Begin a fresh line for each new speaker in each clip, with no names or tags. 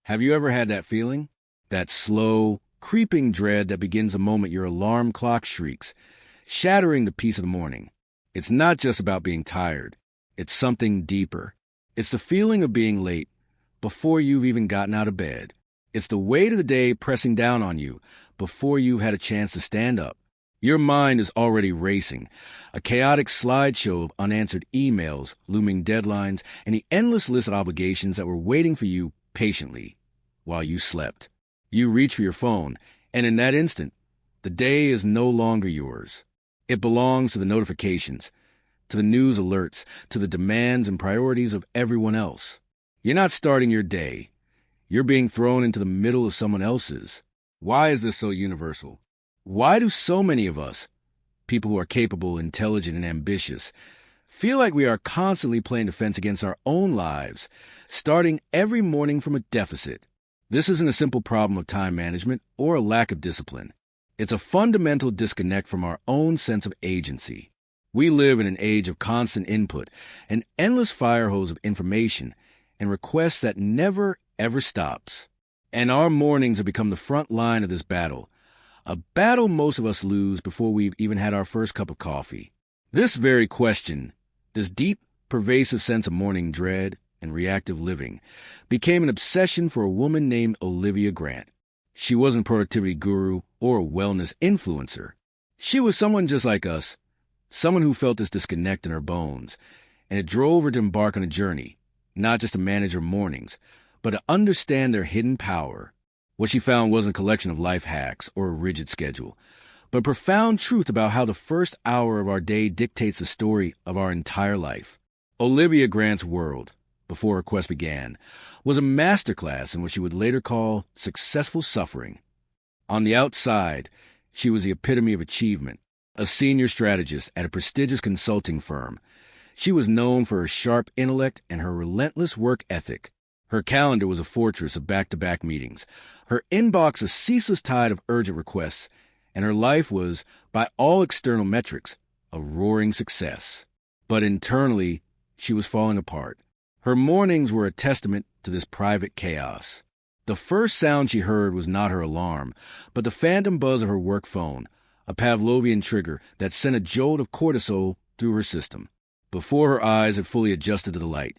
Have you ever had that feeling? That slow, creeping dread that begins the moment your alarm clock shrieks, shattering the peace of the morning. It's not just about being tired. It's something deeper. It's the feeling of being late before you've even gotten out of bed. It's the weight of the day pressing down on you before you've had a chance to stand up. Your mind is already racing, a chaotic slideshow of unanswered emails, looming deadlines, and the endless list of obligations that were waiting for you patiently while you slept. You reach for your phone, and in that instant, the day is no longer yours. It belongs to the notifications, to the news alerts, to the demands and priorities of everyone else. You're not starting your day. You're being thrown into the middle of someone else's. Why is this so universal? Why do so many of us, people who are capable, intelligent, and ambitious, feel like we are constantly playing defense against our own lives, starting every morning from a deficit? This isn't a simple problem of time management or a lack of discipline. It's a fundamental disconnect from our own sense of agency. We live in an age of constant input, an endless fire hose of information, and requests that never, ever stops. And our mornings have become the front line of this battle, a battle most of us lose before we've even had our first cup of coffee. This very question, this deep, pervasive sense of morning dread and reactive living, became an obsession for a woman named Olivia Grant. She wasn't a productivity guru or a wellness influencer. She was someone just like us, someone who felt this disconnect in her bones, and it drove her to embark on a journey, not just to manage her mornings, but to understand their hidden power. What she found wasn't a collection of life hacks or a rigid schedule, but profound truth about how the first hour of our day dictates the story of our entire life. Olivia Grant's world, before her quest began, was a masterclass in what she would later call successful suffering. On the outside, she was the epitome of achievement, a senior strategist at a prestigious consulting firm. She was known for her sharp intellect and her relentless work ethic. Her calendar was a fortress of back-to-back meetings, her inbox a ceaseless tide of urgent requests, and her life was, by all external metrics, a roaring success. But internally, she was falling apart. Her mornings were a testament to this private chaos. The first sound she heard was not her alarm, but the phantom buzz of her work phone, a Pavlovian trigger that sent a jolt of cortisol through her system. Before her eyes had fully adjusted to the light,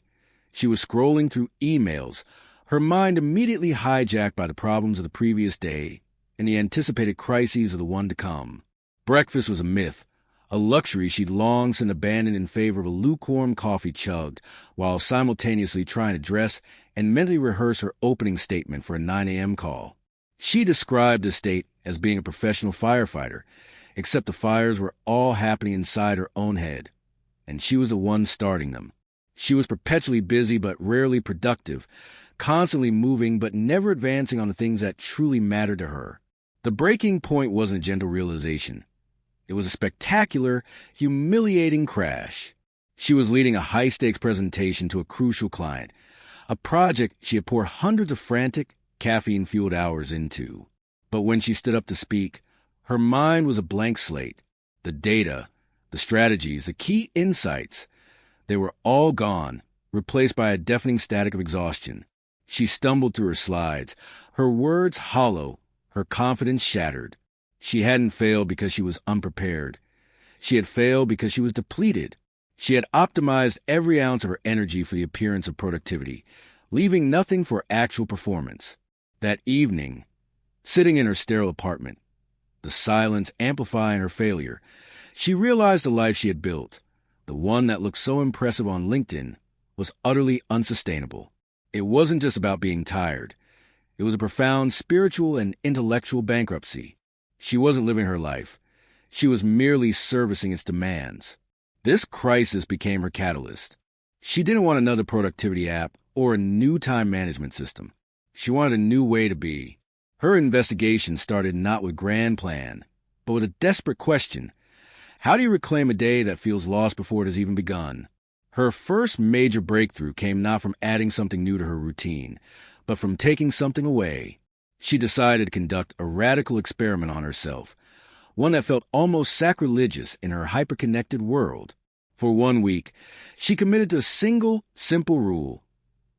she was scrolling through emails, her mind immediately hijacked by the problems of the previous day and the anticipated crises of the one to come. Breakfast was a myth, a luxury she'd long since abandoned in favor of a lukewarm coffee chugged, while simultaneously trying to dress and mentally rehearse her opening statement for a 9 a.m. call. She described this state as being a professional firefighter, except the fires were all happening inside her own head, and she was the one starting them. She was perpetually busy but rarely productive, constantly moving but never advancing on the things that truly mattered to her. The breaking point wasn't a gentle realization. It was a spectacular, humiliating crash. She was leading a high-stakes presentation to a crucial client, a project she had poured hundreds of frantic, caffeine-fueled hours into. But when she stood up to speak, her mind was a blank slate. The data, the strategies, the key insights, they were all gone, replaced by a deafening static of exhaustion. She stumbled through her slides, her words hollow, her confidence shattered. She hadn't failed because she was unprepared. She had failed because she was depleted. She had optimized every ounce of her energy for the appearance of productivity, leaving nothing for actual performance. That evening, sitting in her sterile apartment, the silence amplifying her failure, she realized the life she had built, the one that looked so impressive on LinkedIn, was utterly unsustainable. It wasn't just about being tired. It was a profound spiritual and intellectual bankruptcy. She wasn't living her life. She was merely servicing its demands. This crisis became her catalyst. She didn't want another productivity app or a new time management system. She wanted a new way to be. Her investigation started not with grand plan, but with a desperate question. How do you reclaim a day that feels lost before it has even begun? Her first major breakthrough came not from adding something new to her routine, but from taking something away. She decided to conduct a radical experiment on herself, one that felt almost sacrilegious in her hyperconnected world. For 1 week, she committed to a single, simple rule.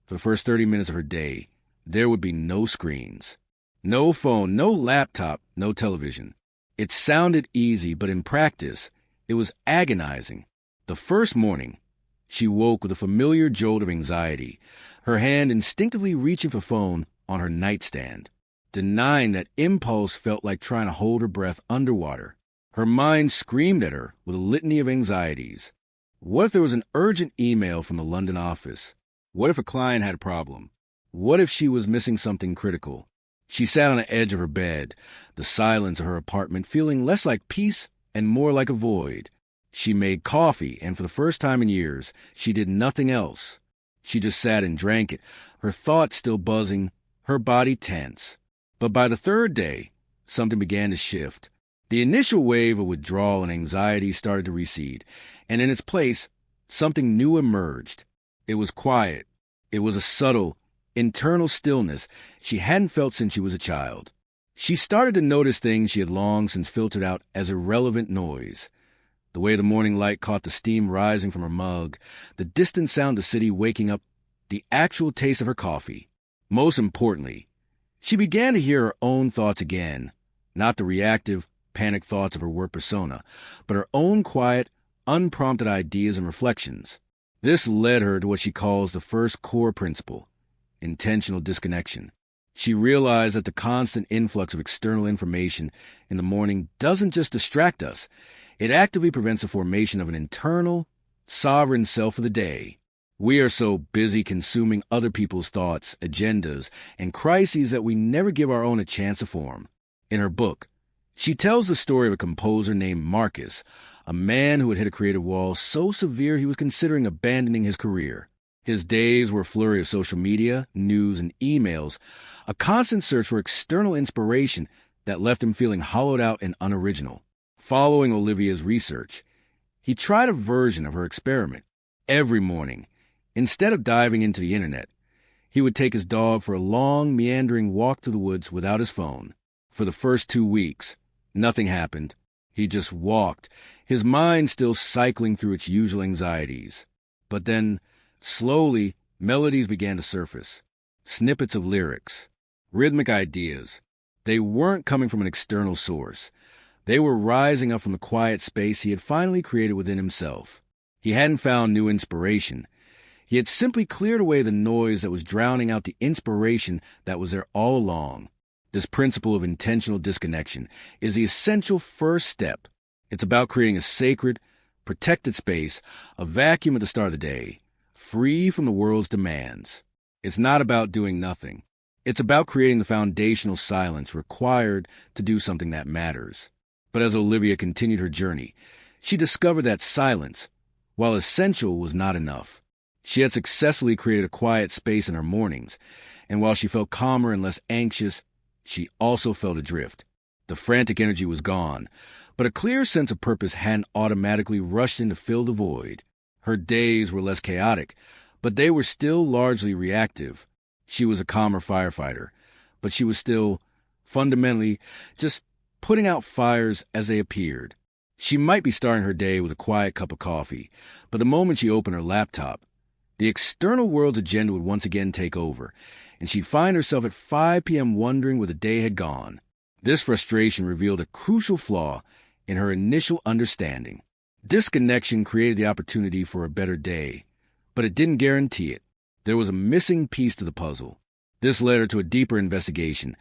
For the first 30 minutes of her day, There would be no screens, no phone, no laptop, no television. It sounded easy, but in practice, it was agonizing. The first morning, she woke with a familiar jolt of anxiety, her hand instinctively reaching for phone on her nightstand. Denying that impulse felt like trying to hold her breath underwater. Her mind screamed at her with a litany of anxieties. What if there was an urgent email from the London office? What if a client had a problem? What if she was missing something critical? She sat on the edge of her bed, the silence of her apartment feeling less like peace and more like a void. She made coffee, and for the first time in years, she did nothing else. She just sat and drank it, her thoughts still buzzing, her body tense. But by the third day, something began to shift. The initial wave of withdrawal and anxiety started to recede, and in its place, something new emerged. It was quiet. It was a subtle, internal stillness she hadn't felt since she was a child. She started to notice things she had long since filtered out as irrelevant noise. The way the morning light caught the steam rising from her mug, the distant sound of the city waking up, the actual taste of her coffee. Most importantly, she began to hear her own thoughts again, not the reactive, panicked thoughts of her work persona, but her own quiet, unprompted ideas and reflections. This led her to what she calls the first core principle, intentional disconnection. She realized that the constant influx of external information in the morning doesn't just distract us, it actively prevents the formation of an internal, sovereign self of the day. We are so busy consuming other people's thoughts, agendas, and crises that we never give our own a chance to form. In her book, she tells the story of a composer named Marcus, a man who had hit a creative wall so severe he was considering abandoning his career. His days were a flurry of social media, news, and emails, a constant search for external inspiration that left him feeling hollowed out and unoriginal. Following Olivia's research, he tried a version of her experiment. Every morning, instead of diving into the internet, he would take his dog for a long, meandering walk through the woods without his phone. For the first 2 weeks, nothing happened. He just walked, his mind still cycling through its usual anxieties. But then, slowly, melodies began to surface. Snippets of lyrics, rhythmic ideas. They weren't coming from an external source. They were rising up from the quiet space he had finally created within himself. He hadn't found new inspiration. He had simply cleared away the noise that was drowning out the inspiration that was there all along. This principle of intentional disconnection is the essential first step. It's about creating a sacred, protected space, a vacuum at the start of the day, free from the world's demands. It's not about doing nothing. It's about creating the foundational silence required to do something that matters. But as Olivia continued her journey, she discovered that silence, while essential, was not enough. She had successfully created a quiet space in her mornings, and while she felt calmer and less anxious, she also felt adrift. The frantic energy was gone, but a clear sense of purpose hadn't automatically rushed in to fill the void. Her days were less chaotic, but they were still largely reactive. She was a calmer firefighter, but she was still, fundamentally, just putting out fires as they appeared. She might be starting her day with a quiet cup of coffee, but the moment she opened her laptop, the external world's agenda would once again take over, and she'd find herself at 5 p.m. wondering where the day had gone. This frustration revealed a crucial flaw in her initial understanding. Disconnection created the opportunity for a better day, but it didn't guarantee it. There was a missing piece to the puzzle. This led her to a deeper investigation,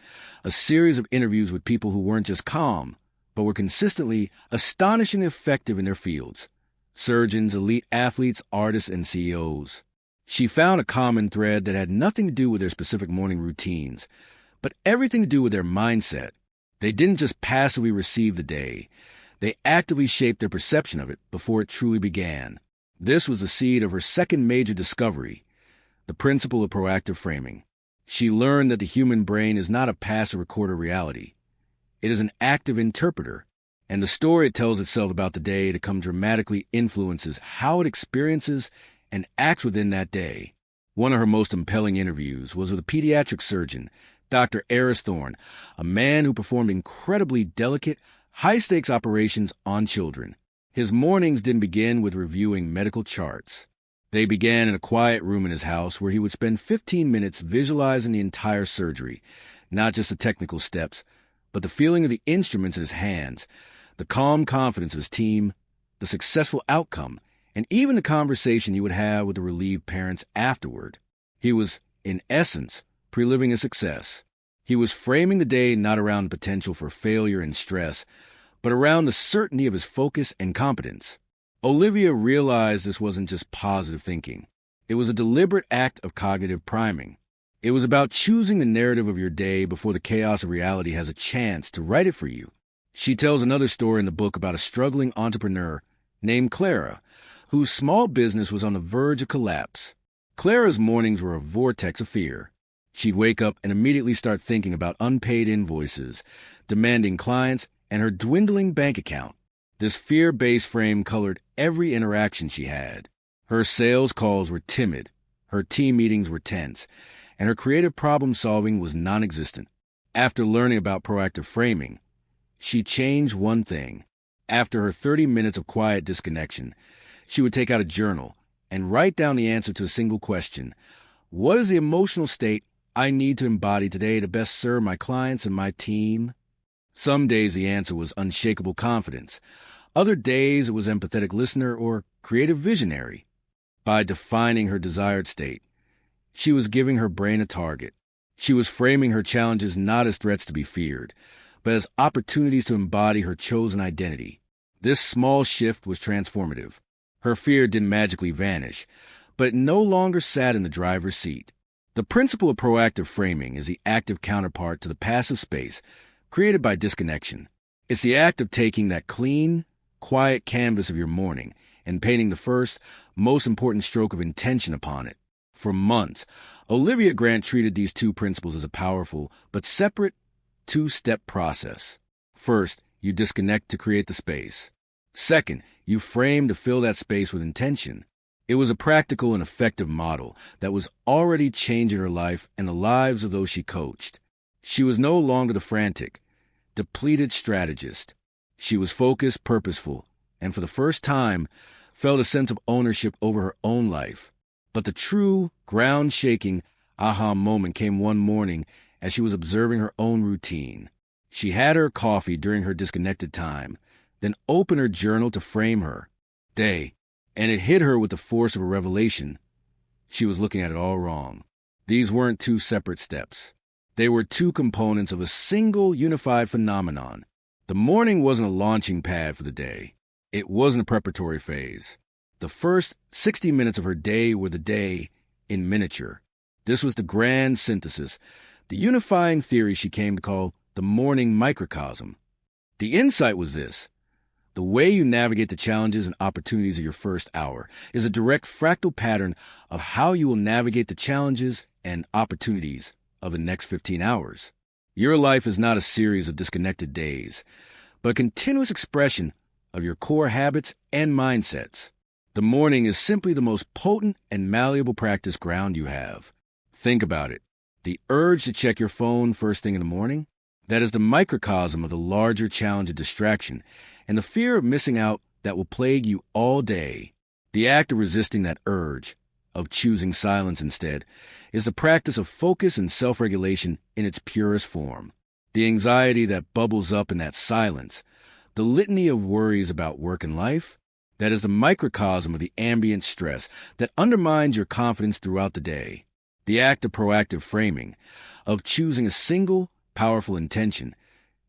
a series of interviews with people who weren't just calm, but were consistently astonishingly effective in their fields. Surgeons, elite athletes, artists, and CEOs. She found a common thread that had nothing to do with their specific morning routines, but everything to do with their mindset. They didn't just passively receive the day. They actively shaped their perception of it before it truly began. This was the seed of her second major discovery, the principle of proactive framing. She learned that the human brain is not a passive recorder of reality. It is an active interpreter, and the story it tells itself about the day to come dramatically influences how it experiences and acts within that day. One of her most compelling interviews was with a pediatric surgeon, Dr. Eris Thorne, a man who performed incredibly delicate, high-stakes operations on children. His mornings didn't begin with reviewing medical charts. They began in a quiet room in his house where he would spend 15 minutes visualizing the entire surgery, not just the technical steps, but the feeling of the instruments in his hands, the calm confidence of his team, the successful outcome, and even the conversation he would have with the relieved parents afterward. He was, in essence, pre-living a success. He was framing the day not around the potential for failure and stress, but around the certainty of his focus and competence. Olivia realized this wasn't just positive thinking. It was a deliberate act of cognitive priming. It was about choosing the narrative of your day before the chaos of reality has a chance to write it for you. She tells another story in the book about a struggling entrepreneur named Clara, whose small business was on the verge of collapse. Clara's mornings were a vortex of fear. She'd wake up and immediately start thinking about unpaid invoices, demanding clients, and her dwindling bank account. This fear-based frame colored every interaction she had. Her sales calls were timid, her team meetings were tense, and her creative problem-solving was non-existent. After learning about proactive framing, she changed one thing. After her 30 minutes of quiet disconnection, she would take out a journal and write down the answer to a single question. What is the emotional state I need to embody today to best serve my clients and my team? Some days the answer was unshakable confidence. Other days it was empathetic listener or creative visionary. By defining her desired state, she was giving her brain a target. She was framing her challenges not as threats to be feared, but as opportunities to embody her chosen identity. This small shift was transformative. Her fear didn't magically vanish, but it no longer sat in the driver's seat. The principle of proactive framing is the active counterpart to the passive space created by disconnection. It's the act of taking that clean, quiet canvas of your morning and painting the first, most important stroke of intention upon it. For months, Olivia Grant treated these two principles as a powerful but separate two-step process. First, you disconnect to create the space. Second, you frame to fill that space with intention. It was a practical and effective model that was already changing her life and the lives of those she coached. She was no longer the frantic, depleted strategist. She was focused, purposeful, and for the first time, felt a sense of ownership over her own life. But the true, ground-shaking aha moment came one morning as she was observing her own routine. She had her coffee during her disconnected time, then opened her journal to frame her day, and it hit her with the force of a revelation. She was looking at it all wrong. These weren't two separate steps. They were two components of a single unified phenomenon. The morning wasn't a launching pad for the day. It wasn't a preparatory phase. The first 60 minutes of her day were the day in miniature. This was the grand synthesis, the unifying theory she came to call the morning microcosm. The insight was this: the way you navigate the challenges and opportunities of your first hour is a direct fractal pattern of how you will navigate the challenges and opportunities of the next 15 hours. Your life is not a series of disconnected days, but a continuous expression of your core habits and mindsets. The morning is simply the most potent and malleable practice ground you have. Think about it. The urge to check your phone first thing in the morning, that is the microcosm of the larger challenge of distraction and the fear of missing out that will plague you all day. The act of resisting that urge, of choosing silence instead, is the practice of focus and self-regulation in its purest form. The anxiety that bubbles up in that silence, the litany of worries about work and life, that is the microcosm of the ambient stress that undermines your confidence throughout the day. The act of proactive framing, of choosing a single, powerful intention,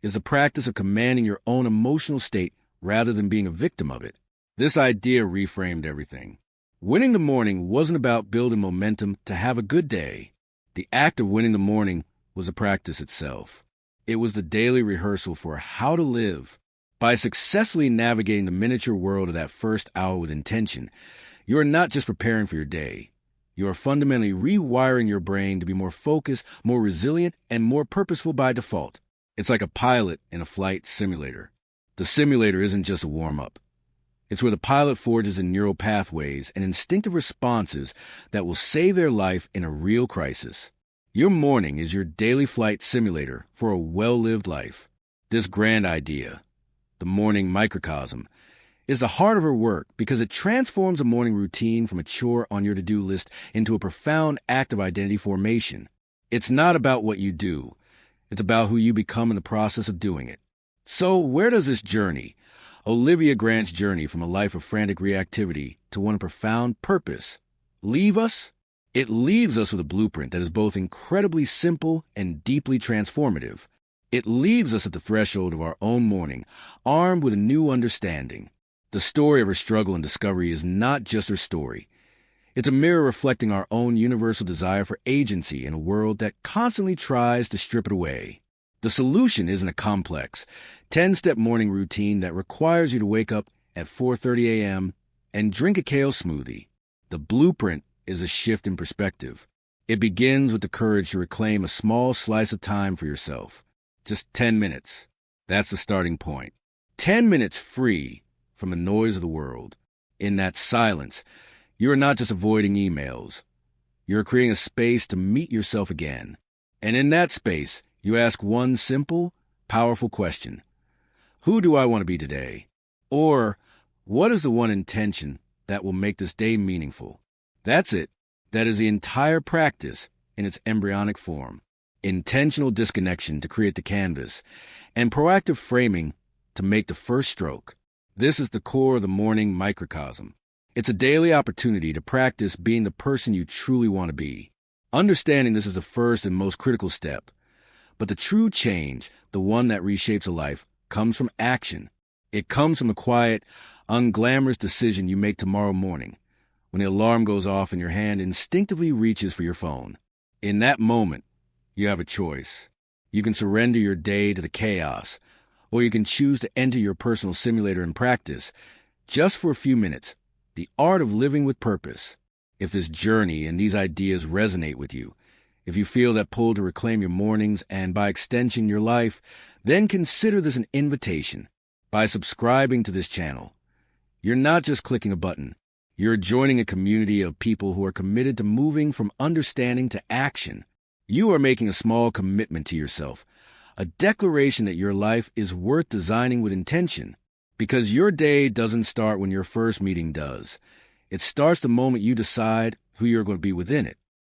is the practice of commanding your own emotional state rather than being a victim of it. This idea reframed everything. Winning the morning wasn't about building momentum to have a good day. The act of winning the morning was a practice itself. It was the daily rehearsal for how to live. By successfully navigating the miniature world of that first hour with intention, you are not just preparing for your day. You are fundamentally rewiring your brain to be more focused, more resilient, and more purposeful by default. It's like a pilot in a flight simulator. The simulator isn't just a warm-up. It's where the pilot forges in neural pathways and instinctive responses that will save their life in a real crisis. Your morning is your daily flight simulator for a well-lived life. This grand idea, the morning microcosm, is the heart of her work because it transforms a morning routine from a chore on your to-do list into a profound act of identity formation. It's not about what you do. It's about who you become in the process of doing it. So where does this journey, Olivia Grant's journey from a life of frantic reactivity to one of profound purpose, leave us? It leaves us with a blueprint that is both incredibly simple and deeply transformative. It leaves us at the threshold of our own morning, armed with a new understanding. The story of her struggle and discovery is not just her story. It's a mirror reflecting our own universal desire for agency in a world that constantly tries to strip it away. The solution isn't a complex, 10-step morning routine that requires you to wake up at 4:30 a.m. and drink a kale smoothie. The blueprint is a shift in perspective. It begins with the courage to reclaim a small slice of time for yourself. Just 10 minutes. That's the starting point. 10 minutes free from the noise of the world. In that silence, you are not just avoiding emails. You're creating a space to meet yourself again. And in that space, you ask one simple, powerful question. Who do I want to be today? Or, what is the one intention that will make this day meaningful? That's it. That is the entire practice in its embryonic form. Intentional disconnection to create the canvas, and proactive framing to make the first stroke. This is the core of the morning microcosm. It's a daily opportunity to practice being the person you truly want to be. Understanding this is the first and most critical step. But the true change, the one that reshapes a life, comes from action. It comes from the quiet, unglamorous decision you make tomorrow morning, when the alarm goes off and your hand instinctively reaches for your phone. In that moment, you have a choice. You can surrender your day to the chaos, or you can choose to enter your personal simulator and practice, just for a few minutes, the art of living with purpose. If this journey and these ideas resonate with you, if you feel that pull to reclaim your mornings and, by extension, your life, then consider this an invitation. By subscribing to this channel, you're not just clicking a button. You're joining a community of people who are committed to moving from understanding to action. You are making a small commitment to yourself, a declaration that your life is worth designing with intention. Because your day doesn't start when your first meeting does. It starts the moment you decide who you're going to be within it.